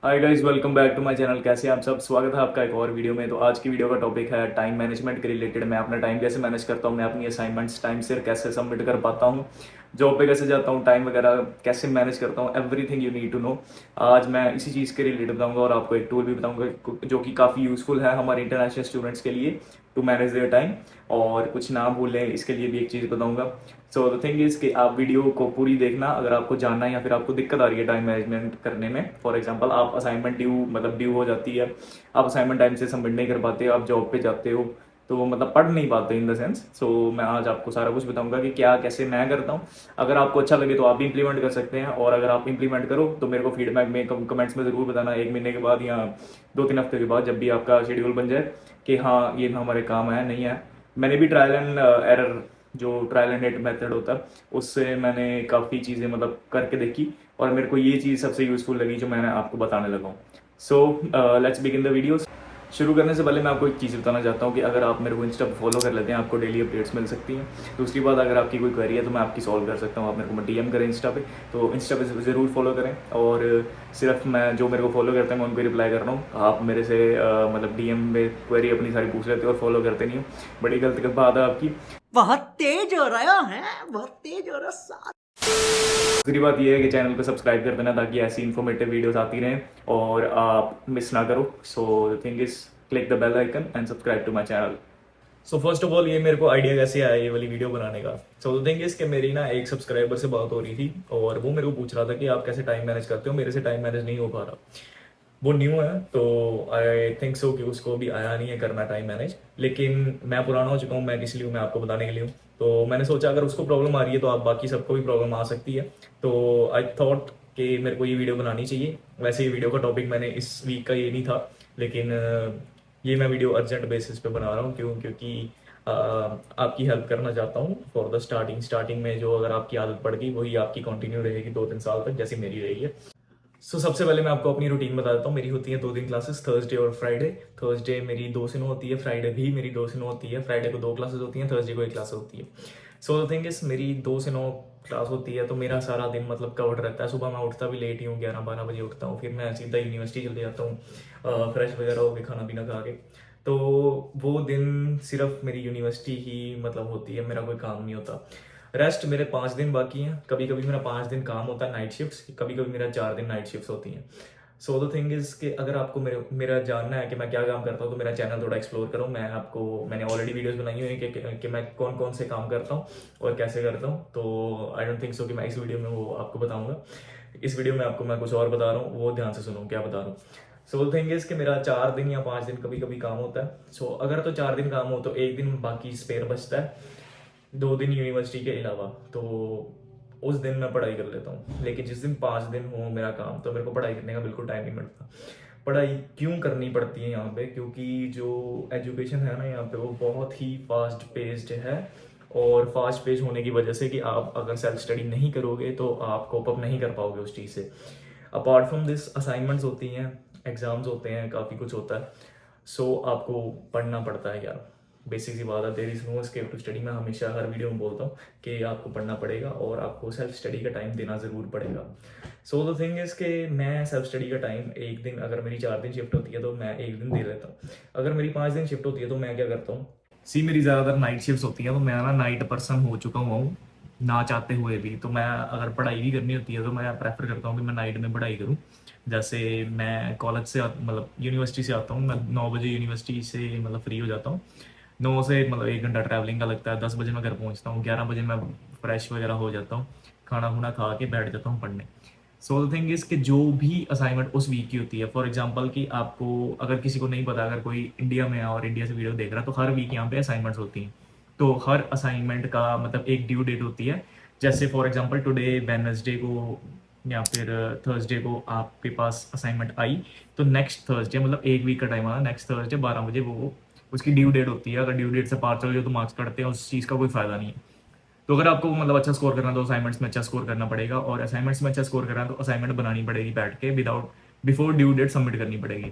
Hi guys, welcome back to my channel. कैसे हैं आप सब? स्वागत है आपका एक और वीडियो में। तो आज की वीडियो का टॉपिक है टाइम मैनेजमेंट के रिलेटेड। मैं अपना टाइम कैसे मैनेज करता हूँ, मैं अपनी असाइनमेंट्स टाइम से कैसे सबमिट कर पाता हूँ, जॉब पे कैसे जाता हूँ, टाइम वगैरह कैसे मैनेज करता हूँ, everything you need to know. आज मैं इसी चीज़ के रिलेटेड बताऊंगा और आपको एक टूल भी बताऊंगा जो कि काफ़ी यूज़फुल है हमारे इंटरनेशनल स्टूडेंट्स के लिए टू मैनेज देयर टाइम। और कुछ ना भूलें इसके लिए भी एक चीज़ बताऊंगा। सो द थिंग इज कि आप वीडियो को पूरी देखना अगर आपको जानना है या फिर आपको दिक्कत आ रही है टाइम मैनेजमेंट करने में। फॉर एग्जांपल, आप असाइनमेंट ड्यू हो जाती है, आप असाइनमेंट टाइम से सबमिट नहीं कर पाते, आप जॉब पे जाते हो तो मतलब पढ़ नहीं पाते इन द सेंस। सो मैं आज आपको सारा कुछ बताऊंगा कि क्या कैसे मैं करता हूँ। अगर आपको अच्छा लगे तो आप भी इंप्लीमेंट कर सकते हैं, और अगर आप इंप्लीमेंट करो तो मेरे को फीडबैक में कमेंट्स में ज़रूर बताना, 1 महीने के बाद या 2-3 हफ्ते के बाद, जब भी आपका शेड्यूल बन जाए कि हाँ ये हमारे काम है नहीं है। मैंने भी ट्रायल एंड एरर, जो ट्रायल एंड एरर मेथड होता है, उससे मैंने काफ़ी चीज़ें मतलब करके देखी और मेरे को ये चीज़ सबसे यूज़फुल लगी जो मैंने आपको बताने लगा हूँ। So let's begin the video. शुरू करने से पहले मैं आपको एक चीज़ बताना चाहता हूँ कि अगर आप मेरे को इंस्टा पर फॉलो कर लेते हैं आपको डेली अपडेट्स मिल सकती हैं। दूसरी बात, अगर आपकी कोई क्वेरी है तो मैं आपकी सॉल्व कर सकता हूँ। आप मेरे को डीएम करें इंस्टा पे, तो इंस्टा पे ज़रूर फॉलो करें। और सिर्फ मैं जो मेरे को फॉलो करते हैं मैं उनको रिप्लाई कर रहा हूँ। आप मेरे से मतलब डीएम में क्वेरी अपनी सारी पूछ लेते हो और फॉलो करते नहीं हो, बड़ी गलत बात है आपकी। बहुत तेज हो रहा है, बहुत तेज हो रहा। दूसरी बात यह है कि चैनल को सब्सक्राइब कर देना ताकि ऐसी इन्फॉर्मेटिव वीडियोस आती रहें और आप मिस ना करो। So the thing is, click the bell icon and subscribe to my channel. So first of all, ये मेरे को आइडिया कैसे आया ये वाली वीडियो बनाने का। सो द थिंग इज कि मेरी ना एक सब्सक्राइबर से बात हो रही थी और वो मेरे को पूछ रहा था कि आप कैसे टाइम मैनेज करते हो, मेरे से टाइम मैनेज नहीं हो पा रहा। वो न्यू है तो आई थिंक सो कि उसको भी आया नहीं है करना टाइम मैनेज, लेकिन मैं पुराना हो चुका हूँ, मैं इसलिए मैं आपको बताने के लिए हूँ। तो मैंने सोचा अगर उसको प्रॉब्लम आ रही है तो आप बाकी सबको भी प्रॉब्लम आ सकती है। तो आई थॉट कि मेरे को ये वीडियो बनानी चाहिए। वैसे ये वीडियो का टॉपिक मैंने इस वीक का ये नहीं था, लेकिन ये मैं वीडियो अर्जेंट बेसिस पे बना रहा हूँ। क्योंकि आपकी हेल्प करना चाहता हूँ फॉर द स्टार्टिंग में जो अगर आपकी आदत पड़ गई वही आपकी कंटिन्यू रहेगी 2-3 साल तक, जैसी मेरी रही है। सबसे पहले मैं आपको अपनी रूटीन बता देता हूँ। मेरी होती है 2 दिन क्लासेस, थर्सडे और फ्राइडे। थर्सडे मेरी 2 से 9 होती है, फ्राइडे भी मेरी 2 से 9 होती है। फ्राइडे को 2 क्लासेस होती हैं, थर्सडे को 1 क्लास होती है। सो द थिंग इज, मेरी 2 से 9 क्लास होती है तो मेरा सारा दिन मतलब कवर्ड रहता है। सुबह मैं उठता भी लेट ही हूँ, 11-12 बजे उठता हूँ, फिर मैं सीधा यूनिवर्सिटी चले जाता हूँ फ्रेश वगैरह होकर खाना पीना खा के। तो वो दिन सिर्फ मेरी यूनिवर्सिटी ही मतलब होती है, मेरा कोई काम नहीं होता। रेस्ट मेरे 5 दिन बाकी हैं। कभी कभी मेरा 5 दिन काम होता है नाइट शिफ्ट्स, कभी कभी मेरा 4 दिन नाइट शिफ्ट्स होती हैं। सो द थिंग इज कि अगर आपको मेरा जानना है कि मैं क्या काम करता हूँ तो मेरा चैनल थोड़ा एक्सप्लोर करो। मैंने ऑलरेडी वीडियोस बनाई हुई हैं कि मैं कौन कौन से काम करता हूँ और कैसे करता हूँ। तो आई डोंट थिंक सो कि मैं इस वीडियो में वो आपको बताऊंगा। इस वीडियो में आपको मैं कुछ और बता रहा हूँ, वो ध्यान से सुनो क्या बता रहा हूँ। सो द थिंग इज कि मेरा 4 दिन या 5 दिन कभी कभी काम होता है। सो अगर तो 4 दिन काम हो तो एक दिन बाकी स्पेयर बचता है, 2 दिन यूनिवर्सिटी के अलावा। तो उस दिन मैं पढ़ाई कर लेता हूँ। लेकिन जिस दिन 5 दिन हो मेरा काम तो मेरे को पढ़ाई करने का बिल्कुल टाइम नहीं मिलता। पढ़ाई क्यों करनी पड़ती है यहाँ पे? क्योंकि जो एजुकेशन है ना यहाँ पे वो बहुत ही फास्ट पेस्ड है। और फास्ट पेज होने की वजह से कि आप अगर सेल्फ स्टडी नहीं करोगे तो आप कोप अप नहीं कर पाओगे उस चीज़ से। अपार्ट फ्रॉम दिस असाइनमेंट्स होती हैं, एग्जाम्स होते हैं, काफ़ी कुछ होता है। सो आपको पढ़ना पड़ता है यार, बेसिक सी बात है। There is no escape to study. मैं हमेशा हर वीडियो में बोलता हूँ कि आपको पढ़ना पड़ेगा और आपको सेल्फ स्टडी का टाइम देना ज़रूर पड़ेगा। सो द थिंग इज़ कि मैं सेल्फ स्टडी का टाइम एक दिन, अगर मेरी 4 दिन शिफ्ट होती है तो मैं एक दिन दे देता हूँ। अगर मेरी 5 दिन शिफ्ट होती है तो मैं क्या करता हूँ, मेरी ज़्यादातर नाइट शिफ्ट होती है तो मैं ना नाइट पर्सन हो चुका हुआ हूँ ना चाहते हुए भी। तो मैं अगर पढ़ाई भी करनी होती है तो मैं प्रेफर करता हूँ कि मैं नाइट में पढ़ाई करूँ। जैसे मैं कॉलेज से मतलब यूनिवर्सिटी से आता हूँ, मैं 9 बजे यूनिवर्सिटी से मतलब फ्री हो जाता हूँ। 9 से मतलब 1 घंटा ट्रैवलिंग का लगता है। 10 बजे मैं घर पहुँचता हूँ, 11 बजे मैं फ्रेश वगैरह हो जाता हूँ, खाना खुना खा के बैठ जाता हूँ पढ़ने। सो द थिंग इज कि जो भी असाइनमेंट उस वीक की होती है, फॉर एग्जांपल कि आपको अगर किसी को नहीं पता, अगर कोई इंडिया में है और इंडिया से वीडियो देख रहा है तो हर वीक यहाँ पे असाइनमेंट्स होती हैं। तो हर असाइनमेंट का मतलब एक ड्यू डेट होती है। जैसे फॉर एग्जांपल टुडे वेडनेसडे को या फिर थर्सडे को आपके पास असाइनमेंट आई, तो नेक्स्ट थर्सडे मतलब एक वीक का टाइम आना, नेक्स्ट थर्सडे 12 बजे वो उसकी ड्यू डेट होती है। अगर ड्यू डेट से पार चल जाओ तो मार्क्स कटते हैं, उस चीज़ का कोई फायदा नहीं है। तो अगर आपको मतलब अच्छा स्कोर करना है तो असाइनमेंट्स में अच्छा स्कोर करना पड़ेगा, और असाइनमेंट्स में अच्छा स्कोर करना है तो असाइनमेंट बनानी पड़ेगी बैठ के, without before due date submit करनी पड़ेगी।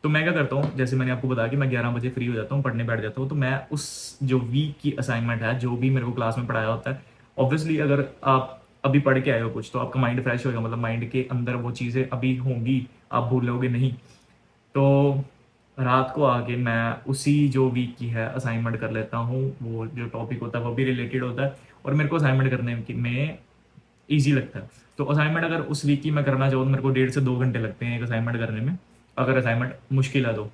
तो मैं क्या करता हूँ, जैसे मैंने आपको बताया कि मैं 11 बजे फ्री हो जाता हूँ, पढ़ने बैठ जाता हूँ, तो मैं उस जो वीक की असाइनमेंट है जो भी मेरे को क्लास में पढ़ाया होता है, ऑब्वियसली अगर आप अभी पढ़ के आए हो कुछ तो आपका माइंड फ्रेश होगा, मतलब माइंड के अंदर वो चीज़ें अभी होंगी, आप भूलोगे नहीं। तो रात को आके मैं उसी जो वीक की है असाइनमेंट कर लेता हूँ, वो जो टॉपिक होता है वो भी रिलेटेड होता है और मेरे को असाइनमेंट करने में ईजी लगता है। तो असाइनमेंट अगर उस वीक की मैं करना चाहूँ तो मेरे को 1.5 से 2 घंटे लगते हैं एक असाइनमेंट करने में, अगर असाइनमेंट मुश्किल है तो।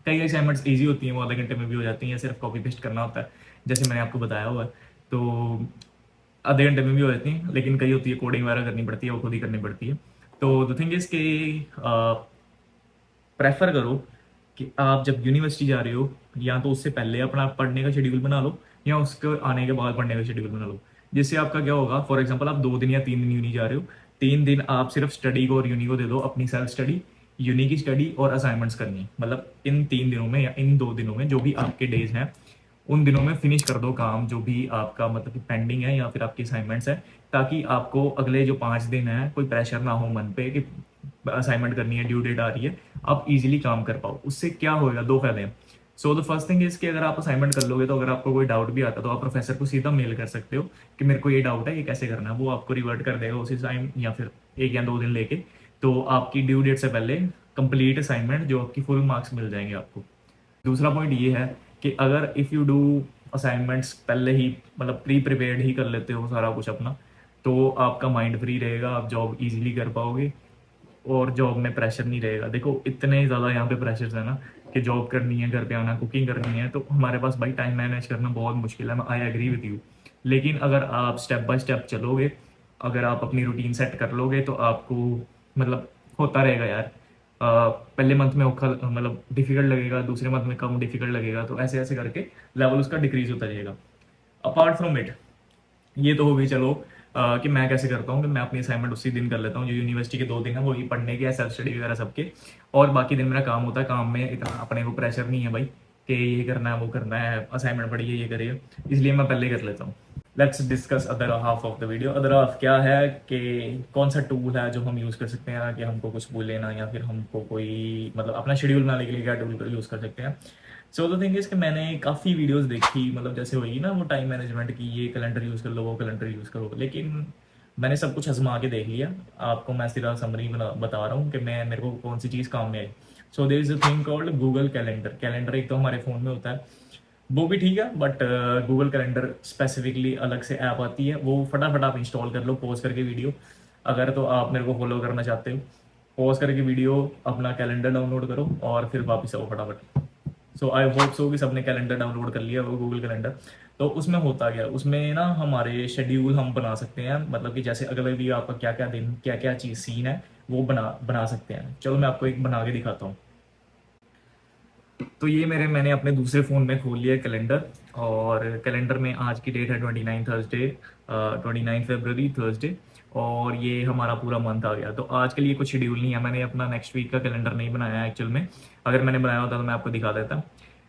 कई असाइनमेंट्स ईजी होती हैं, वो आधे घंटे में भी हो जाती हैं, सिर्फ कॉपी पेस्ट करना होता है जैसे मैंने आपको बताया हुआ है, तो आधे घंटे में भी हो जाती हैं। लेकिन कई होती है कोडिंग वगैरह करनी पड़ती है, वो खुद ही करनी पड़ती है। तो द थिंग इज कि प्रेफर करो कि आप जब यूनिवर्सिटी जा रहे हो या तो उससे पहले अपना पढ़ने का शेड्यूल बना लो या उसके आने के बाद पढ़ने का शेड्यूल बना लो। जिससे आपका क्या होगा, फॉर एग्जांपल आप 2 दिन या 3 दिन यूनी जा रहे हो, 3 दिन आप सिर्फ स्टडी को और यूनी को दे दो, अपनी सेल्फ स्टडी, यूनी की स्टडी और असाइनमेंट्स करनी। मतलब इन 3 दिनों में या इन 2 दिनों में जो भी आपके डेज हैं उन दिनों में फिनिश कर दो काम जो भी आपका मतलब कि पेंडिंग है या फिर आपकी असाइनमेंट्स है, ताकि आपको अगले जो 5 दिन है कोई प्रेशर ना हो मन पे कि असाइनमेंट करनी है, ड्यू डेट आ रही है, आप इजीली काम कर पाओ। उससे क्या होएगा, 2 फायदे हैं। So the first thing is कि अगर आप असाइनमेंट कर लोगे तो अगर आपको कोई डाउट भी आता है तो आप प्रोफेसर को सीधा मेल कर सकते हो कि मेरे को ये डाउट है, ये कैसे करना है, वो आपको रिवर्ट कर देगा उसी टाइम या फिर 1 या 2 दिन लेके। तो आपकी ड्यू डेट से पहले कंप्लीट असाइनमेंट जो आपकी फुल मार्क्स मिल जाएंगे आपको। दूसरा पॉइंट ये है कि अगर इफ़ यू डू असाइनमेंट्स पहले ही मतलब प्री प्रिपेयर्ड ही कर लेते हो सारा कुछ अपना, तो आपका माइंड फ्री रहेगा, आप जॉब इजीली कर पाओगे और जॉब में प्रेशर नहीं रहेगा। देखो इतने ज़्यादा यहाँ पे प्रेशर्स है ना कि जॉब करनी है, घर पे आना, कुकिंग करनी है, तो हमारे पास भाई टाइम मैनेज करना बहुत मुश्किल है। मैं आई एग्री विद यू। लेकिन अगर आप स्टेप बाय स्टेप चलोगे, अगर आप अपनी रूटीन सेट कर लोगे तो आपको मतलब होता रहेगा यार। पहले मंथ में औखा मतलब डिफिकल्ट लगेगा, दूसरे मंथ में कम डिफिकल्ट लगेगा, तो ऐसे ऐसे करके लेवल उसका डिक्रीज होता जाएगा। अपार्ट फ्रॉम इट, ये तो हो गई चलो कि मैं कैसे करता हूँ कि मैं अपनी असाइनमेंट उसी दिन कर लेता हूँ, जो यूनिवर्सिटी के 2 दिन है वही पढ़ने के, सेल्फ स्टडी वगैरह सबके, और बाकी दिन मेरा काम होता है। काम में इतना अपने को प्रेशर नहीं है भाई कि ये करना है वो करना है, असाइनमेंट पढ़िए ये करिए, इसलिए मैं पहले कर लेता हूँ। Let's discuss other half of the video. Other half क्या है कि कौन सा टूल है जो हम यूज़ कर सकते हैं कि हमको कुछ बोले ना, या फिर हमको कोई मतलब अपना शेड्यूल बनाने के लिए क्या टूल यूज़ कर सकते हैं। सो द थिंग इज कि मैंने काफ़ी वीडियोस देखी, मतलब जैसे होगी ना वो टाइम मैनेजमेंट की, ये कैलेंडर यूज़ कर लो, वो कैलेंडर यूज़ करो, लेकिन मैंने सब कुछ आजमा के देख लिया। आपको मैं सीधा समरी बता रहा हूँ कि मैं मेरे को कौन सी चीज़ काम में आई। So there is a thing called Google calendar. Calendar एक तो हमारे फ़ोन में होता है, वो भी ठीक है, बट गूगल कैलेंडर स्पेसिफिकली अलग से ऐप आती है, वो फटाफट आप इंस्टॉल कर लो पॉज करके वीडियो। अगर तो आप मेरे को फॉलो करना चाहते हो, पॉज करके वीडियो, अपना कैलेंडर डाउनलोड करो और फिर वापस आओ फटाफट। सो आई होप सो कि सबने कैलेंडर डाउनलोड कर लिया वो गूगल कैलेंडर। तो उसमें होता क्या, उसमें ना हमारे शेड्यूल हम बना सकते हैं, मतलब कि जैसे अगले वीक आपका क्या क्या दिन क्या क्या चीज़ सीन है वो बना बना सकते हैं। चलो मैं आपको एक बना के दिखाता हूँ। तो ये मैंने अपने दूसरे फ़ोन में खोल लिया कैलेंडर, और कैलेंडर में आज की डेट है 29 थर्सडे, 29 फरवरी थर्सडे, और ये हमारा पूरा मंथ आ गया। तो आज के लिए कुछ शेड्यूल नहीं है, मैंने अपना नेक्स्ट वीक का कैलेंडर नहीं बनाया है एक्चुअल में। अगर मैंने बनाया होता तो मैं आपको दिखा देता।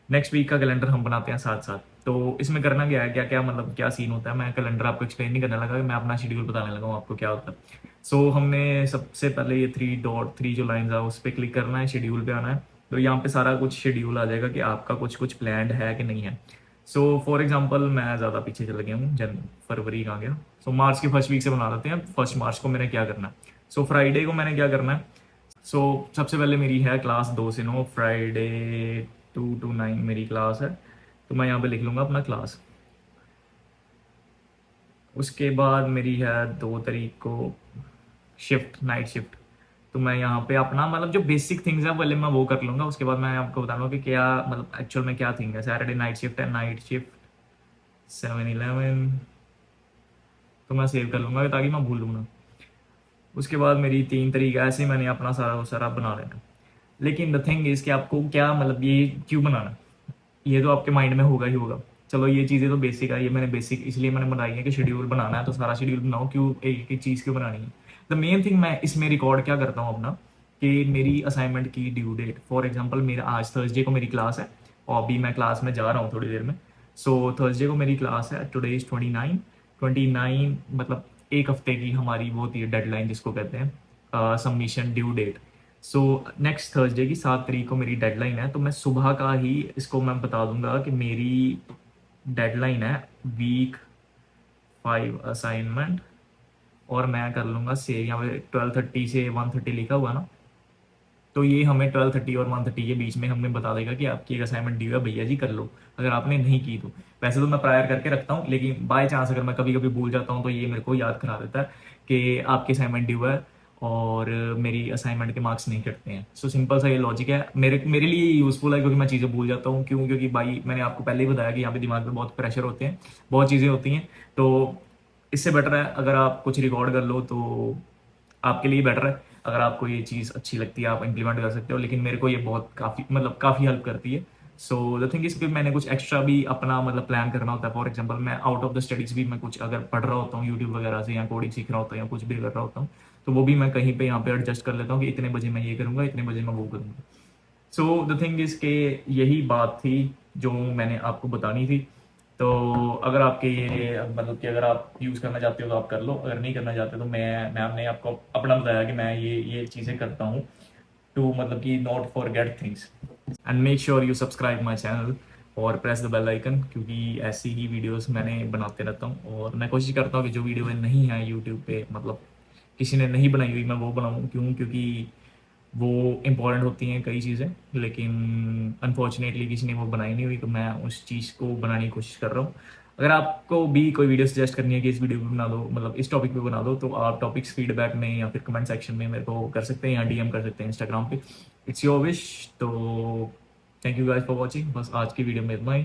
नेक्स्ट वीक का कैलेंडर हम बनाते हैं साथ साथ। तो इसमें करना क्या है, क्या क्या मतलब क्या सीन होता है, मैं कैलेंडर आपको एक्सप्लेन नहीं करने लगा, मैं अपना शेड्यूल बताने लगा हूँ आपको क्या होता है। सो हमने सबसे पहले ये 3 जो लाइन्स है उस पर क्लिक करना है, शेड्यूल पे आना है। तो यहाँ पे सारा कुछ शेड्यूल आ जाएगा कि आपका कुछ कुछ प्लान्ड है कि नहीं है। सो फॉर एग्जांपल मैं ज़्यादा पीछे चला गया हूँ, फरवरी कहाँ गया। सो मार्च की फर्स्ट वीक से बना लेते हैं। 1 मार्च को मैंने क्या करना है, सो फ्राइडे को मैंने क्या करना है। सो सबसे पहले मेरी है क्लास 2 से 9, फ्राइडे 2 to 9 मेरी क्लास है, तो मैं यहाँ पे लिख लूँगा अपना क्लास। उसके बाद मेरी है 2 तारीख को शिफ्ट, नाइट शिफ्ट। तो मैं यहाँ पे अपना मतलब जो बेसिक थिंग्स है पहले मैं वो कर लूँगा, उसके बाद मैं आपको बताऊँगा कि क्या मतलब एक्चुअल में क्या थिंग है। सैटरडे नाइट शिफ्ट है, नाइट शिफ्ट 7-11, तो मैं सेव कर लूँगा ताकि मैं भूलूँ ना। उसके बाद मेरी 3 तारीख, ऐसे ही मैंने अपना सारा सारा बना लेना। लेकिन द थिंग इज़ कि आपको क्या मतलब ये क्यों बनाना, ये तो आपके माइंड में होगा ही होगा। चलो ये चीज़ें तो बेसिक है, ये मैंने बेसिक इसलिए मैंने बनाई है कि शेड्यूल बनाना है तो सारा शेड्यूल बनाओ, क्यों एक एक चीज़ क्यों बनानी है। द मेन थिंग मैं इसमें रिकॉर्ड क्या करता हूँ अपना, कि मेरी असाइनमेंट की ड्यू डेट, फॉर एग्जांपल मेरा आज थर्सडे को मेरी क्लास है और अभी मैं क्लास में जा रहा हूँ थोड़ी देर में। सो थर्सडे को मेरी क्लास है, टुडे इज़ 29 मतलब एक हफ्ते की हमारी वो होती है डेडलाइन जिसको कहते हैं submission due date. So next Thursday की 7 तारीख को मेरी डेडलाइन है, तो मैं सुबह का ही इसको मैं बता दूंगा कि मेरी डेडलाइन है वीक 5 असाइनमेंट, और मैं कर लूँगा सेव। यहाँ पे 12:30 से 1:30 लिखा हुआ ना, तो ये हमें 12:30 और 1:30 के बीच में हमें बता देगा कि आपकी एक असाइनमेंट दी हुई है भैया जी, कर लो, अगर आपने नहीं की तो। वैसे तो मैं प्रायर करके रखता हूँ, लेकिन बाय चांस अगर मैं कभी कभी भूल जाता हूँ तो ये मेरे को याद करा देता है कि आपकी असाइनमेंट ड्यू है और मेरी असाइनमेंट के मार्क्स नहीं कटते हैं। सो सिंपल सा ये लॉजिक है, मेरे मेरे लिए यूजफुल है क्योंकि मैं चीज़ें भूल जाता हूँ। क्यों? क्योंकि भाई मैंने आपको पहले ही बताया कि यहाँ पे दिमाग पे बहुत प्रेशर होते हैं, बहुत चीज़ें होती हैं। तो इससे बेटर है अगर आप कुछ रिकॉर्ड कर लो तो आपके लिए बेटर है। अगर आपको ये चीज़ अच्छी लगती है आप इंप्लीमेंट कर सकते हो, लेकिन मेरे को ये बहुत काफ़ी मतलब काफ़ी हेल्प करती है। सो द थिंग इज कि मैंने कुछ एक्स्ट्रा भी अपना मतलब प्लान करना होता है। फॉर एग्जांपल मैं आउट ऑफ द स्टडीज भी मैं कुछ अगर पढ़ रहा होता हूँ यूट्यूब वगैरह से, या कोडिंग सीख रहा होता हूँ या कुछ भी कर रहा होता हूँ, तो वो भी मैं कहीं पे यहाँ पे एडजस्ट कर लेता हूँ कि इतने बजे मैं ये करूँगा, इतने बजे मैं वो करूँगा। सो द थिंग इज के यही बात थी जो मैंने आपको बतानी थी। तो अगर आपके ये मतलब कि अगर आप यूज़ करना चाहते हो तो आप कर लो, अगर नहीं करना चाहते तो मैं मैम ने आपको अपना बताया कि मैं ये चीज़ें करता हूँ टू मतलब कि not forget things. And make sure you subscribe my channel और प्रेस द बेल आइकन, क्योंकि ऐसी ही वीडियोस मैंने बनाते रहता हूँ। और मैं कोशिश करता हूँ कि जो वीडियो नहीं है यूट्यूब पे, मतलब किसी ने नहीं बनाई हुई, मैं वो बनाऊँ। क्यों? क्योंकि वो इम्पोर्टेंट होती हैं कई चीज़ें, लेकिन अनफॉर्चुनेटली किसी ने वो बनाई नहीं हुई, तो मैं उस चीज़ को बनाने की कोशिश कर रहा हूँ। अगर आपको भी कोई वीडियो सजेस्ट करनी है कि इस वीडियो पे बना दो, मतलब इस टॉपिक पे बना दो, तो आप टॉपिक्स फीडबैक में या फिर कमेंट सेक्शन में मेरे को कर सकते हैं, या डीएम कर सकते हैं इंस्टाग्राम पे। It's your wish. तो thank you guys for watching. बस आज की वीडियो में इतना ही।